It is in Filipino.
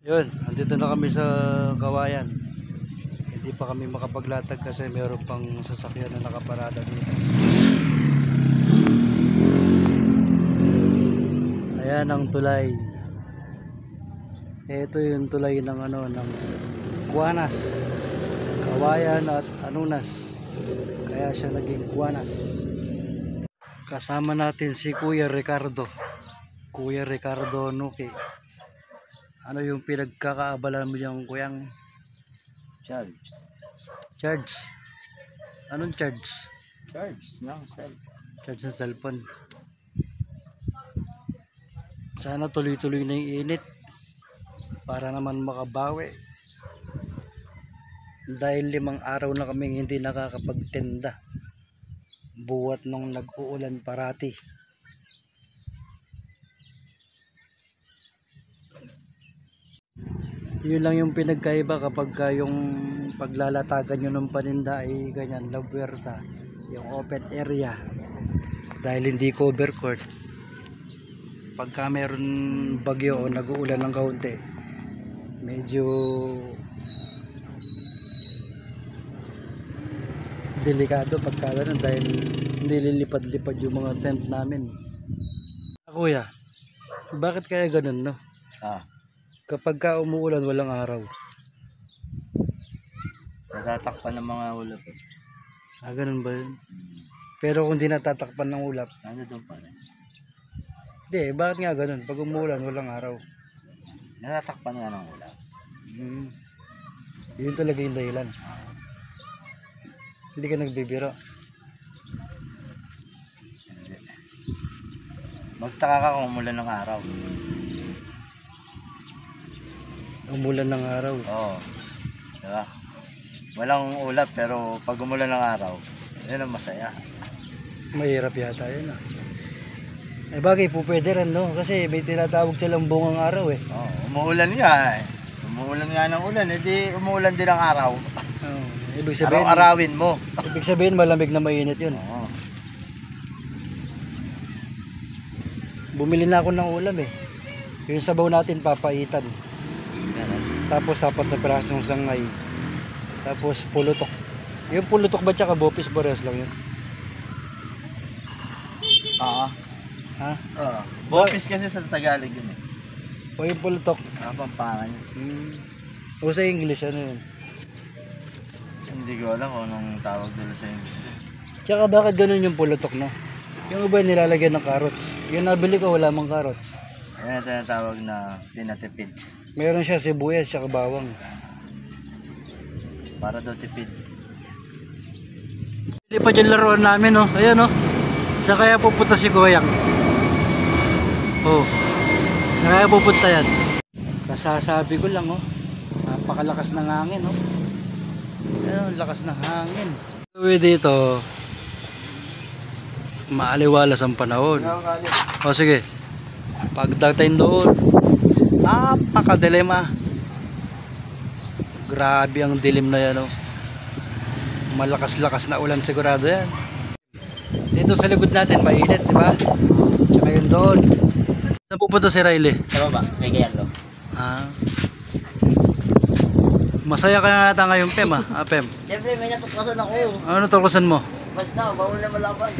Yun, andito na kami sa Kawayan. Hindi pa kami makapaglatag kasi mayroon pang sasakyan na nakaparada dito. Ayan ang tulay. Ito yung tulay ng ng Kuwanas, Kawayan at Anunas. Kaya siya naging Kuwanas. Kasama natin si Kuya Ricardo. Kuya Ricardo Nuki. Ano yung pinagkakaabalan mo yung kuyang? Charge. Charge. Anong charge? Charge ng cellphone. Charge ng cellphone. Sana tuloy-tuloy na yung init para naman makabawi. Dahil 5 araw na kaming hindi nakakapagtinda. Buwat nung nag-uulan parati. Yun lang yung pinagkaiba kapag yung paglalatagan nyo ng paninda ay ganyan, la puerta, yung open area, dahil hindi cover court. Pagka meron bagyo o nag-uulan ng kaunti, medyo delikado pagka ganun dahil hindi lilipad-lipad yung mga tent namin. Kuya, bakit kaya ganun, no? Kapag ka umuulan walang araw, natatakpan ng mga ulap. ganun ba yun? Pero kung di natatakpan ng ulap, Ano doon pa rin? hindi, bakit nga ganun? Pag umuulan walang araw. Natatakpan nga ng ulap. Yun talaga yung dahilan. Hindi ka nagbibiro. Hindi. Magtaka ka kung umulan ng araw. Umulan ng araw. Oo. Diba? Walang ulap pero pag umulan ng araw, yun ang masaya. Mahirap yata yun, ah. Eh bagay po pwede rin, no? Kasi may tinatawag silang bungang araw, eh. Oo, umuulan nga eh. Umuulan nga ng ulan, edi umuulan din ang araw. Ibig sabihin, Araw-arawin mo. ibig sabihin malamig na mainit yun. Oo. Bumili na ako ng ulam, eh. Yung sabaw natin papaitan. Tapos 4 na pirasong sangay. Tapos pulutok. Yung pulutok ba tsaka bopis parehas lang yun? Oo. Ha? Oo. Bopis kasi sa Tagalog yun eh. O yung pulutok? Pampangan yun. O sa English, ano yun? Hindi ko alam kung anong tawag nila sa English. Tsaka bakit ganun yung pulutok, no? Yung iba nilalagyan ng carrots. Yung nabili ko wala mang carrots. Ayan ang tinatawag na tinatipid. Meron siya sibuyas tsaka bawang. Para daw tipid. Hindi pa dyan laruan namin, no? Ayan, no? Sa kaya pupunta si Kuyang? Oh. Sa kaya pupunta yan? Kasasabi ko lang, oh. Napakalakas ng hangin, oh. Ayan, lakas ng hangin. Uwi dito, maaliwalas ang panahon. O sige, pagdating doon, napakadilim, ah. Grabe ang dilim na yan, oh. Malakas-lakas na ulan sigurado yan. Dito sa likod natin mainit, di ba? Tsaka yun doon. Saan pupunta si Riley? Sa baba, kay Gayardo. Masaya ka nga ata ngayon, Pem, ah? Pem. Siyempre may natuklasan ako. Ano tuklasan mo? Basta, bawal na malaban.